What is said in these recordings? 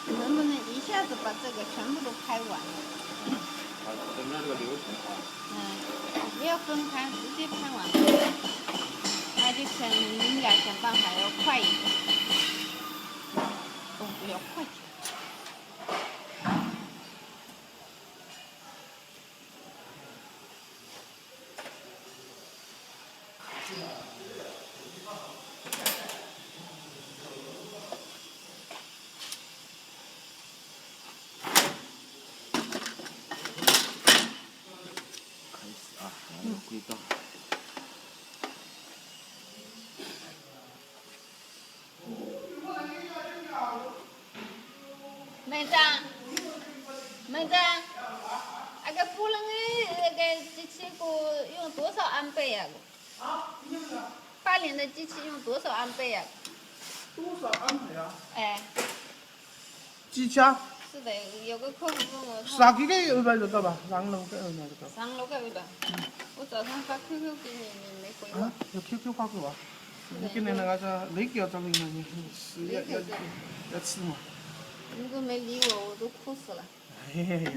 能不能一下子把这个全部都拍完？整个这个流程啊。不要分开，直接拍完，那就可能你俩想办法要快一点。动作要快点。轨道。妹子，那个不能那个机器用多少安培呀？8年的机器用多少安培呀？多少安培啊？哎。几家？是的，有个客户问我说。上几个200这个吧，上楼个200这个。上楼个200。我早上发 QQ 给你，你没回我。有 QQ 发给我。我给你那个是那个要找你了，你是要吃嘛？如果没理我，我都哭死了。嘿嘿嘿。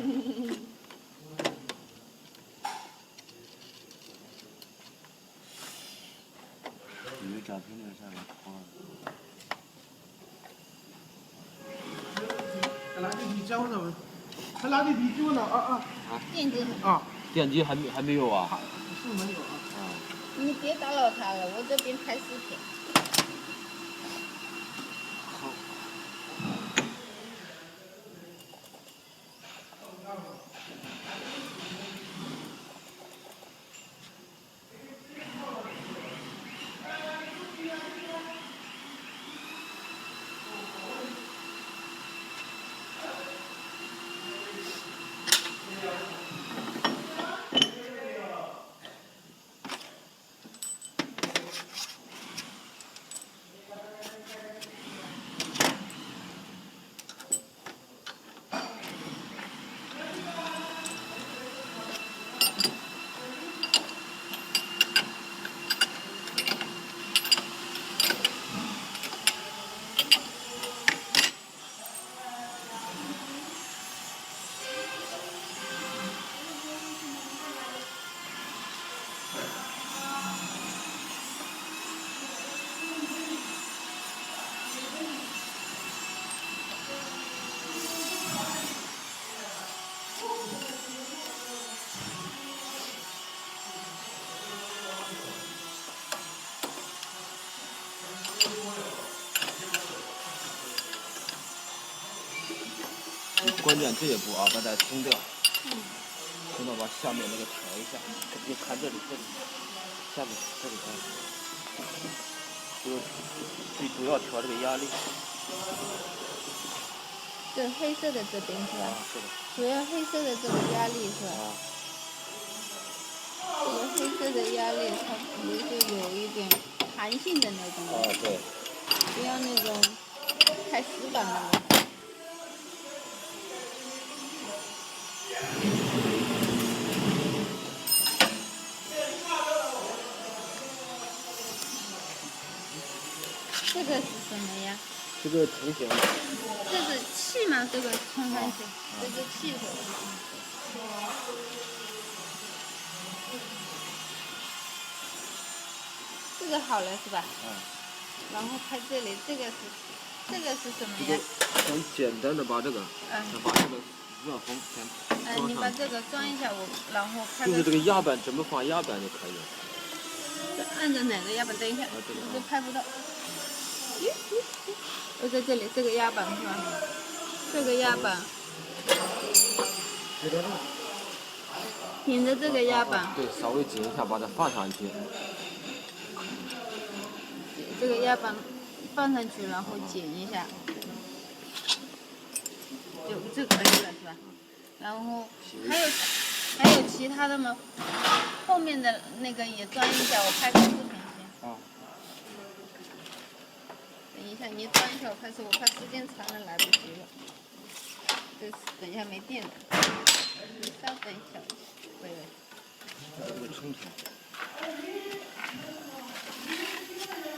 你的照片留下来。拿点啤酒了，还拿点啤酒了电机。电机还没有啊？是没有啊。你别打扰他了，我这边拍视频。好。关键这一步啊，把它冲掉，冲到把下面那个调一下。你看这里，下面这里最主要调这个压力。这黑色的这边是吧？是的。主要黑色的这个压力是吧？这个黑色的压力，它不是有一点弹性的那种。对。不要那种太死板的。这个是什么呀？这个成型。这是气吗？这个冲上去，这是气是吧？这个好了是吧？然后拍这里，这个是什么呀？很简单的把这个，把这个热风先装上。你把这个装一下，然后拍。就是这个压板怎么放压板就可以了。按着哪个压板？等一下，我都拍不到。我在这里，这个压板是吧？这个压板。顶着这个压板。对，稍微紧一下，把它放上去。这个压板放上去，然后紧一下，就这可以了是吧？然后还有其他的吗？后面的那个也装一下，我拍个视频先。等一下，你装一下，我拍视，我怕时间长了来不及了。这等一下没电了，你稍等一下，喂。这个冲彩。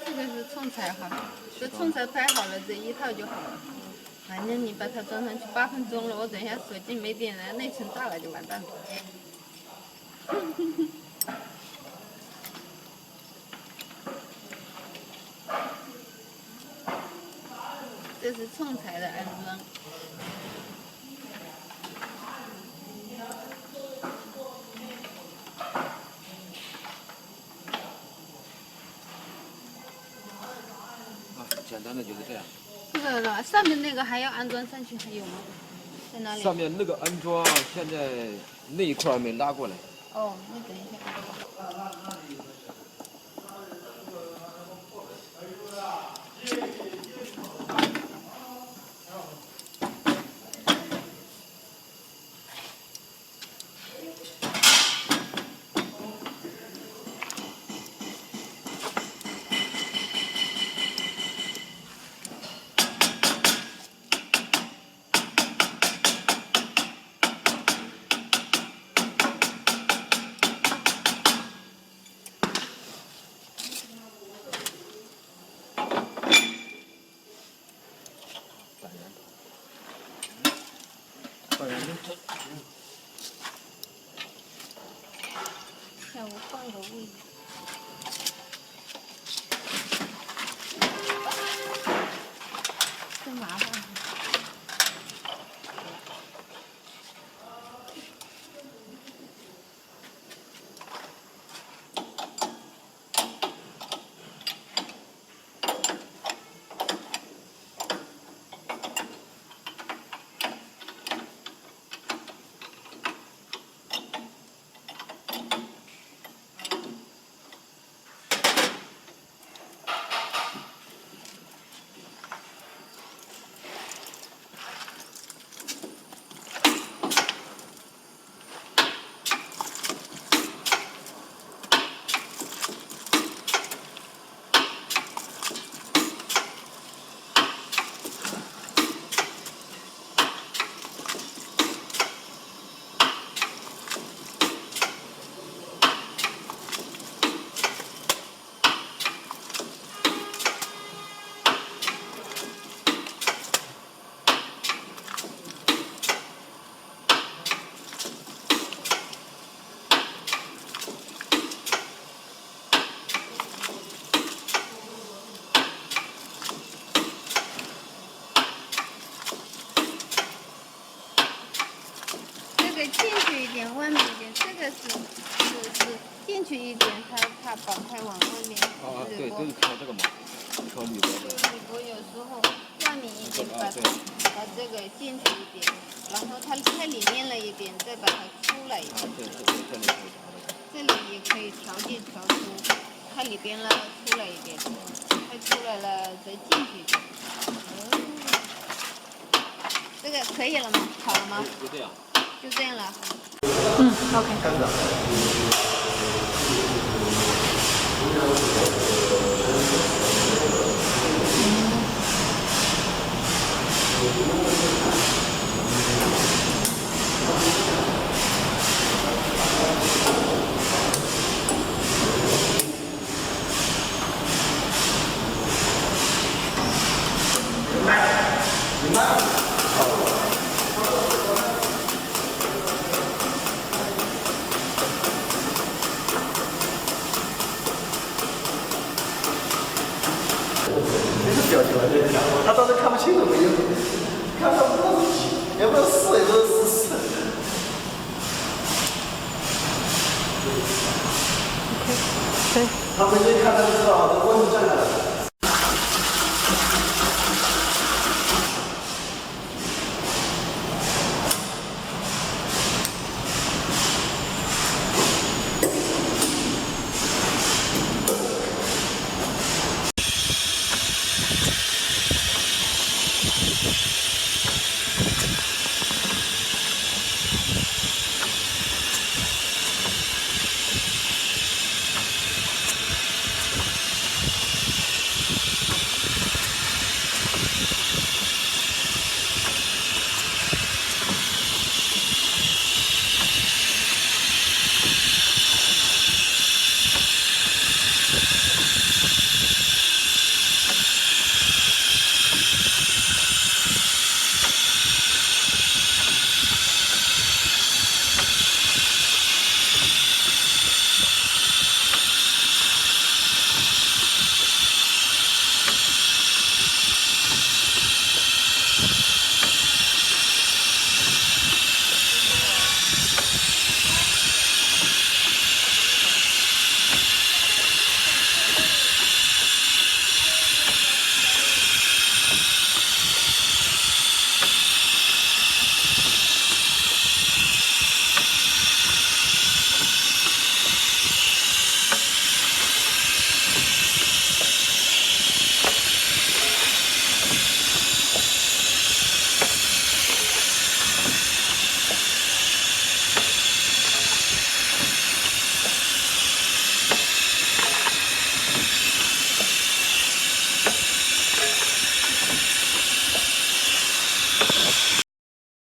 这个是冲彩哈，这冲彩拍好了，这一套就好了。反正你把它装上去8分钟了，我等一下手机没电了，内存炸了就完蛋了。这是冲裁的安装。简单的就是这样。这个上面那个还要安装上去，还有吗？在哪里？上面那个安装现在那一块没拉过来。哦，那等一下。下午换个位置。真麻烦。进去一点，外面一点，这个是进去一点，它板块往外面。对，都是调这个嘛，调铝箔的。铝箔有时候外面一点，把这个进去一点，然后它太里面了一点，再把它出来一点。这里也可以调进调出，太里边了出来一点，太出来了再进去一点。这个可以了吗？好了吗？就这样。就这样了。OK。开始。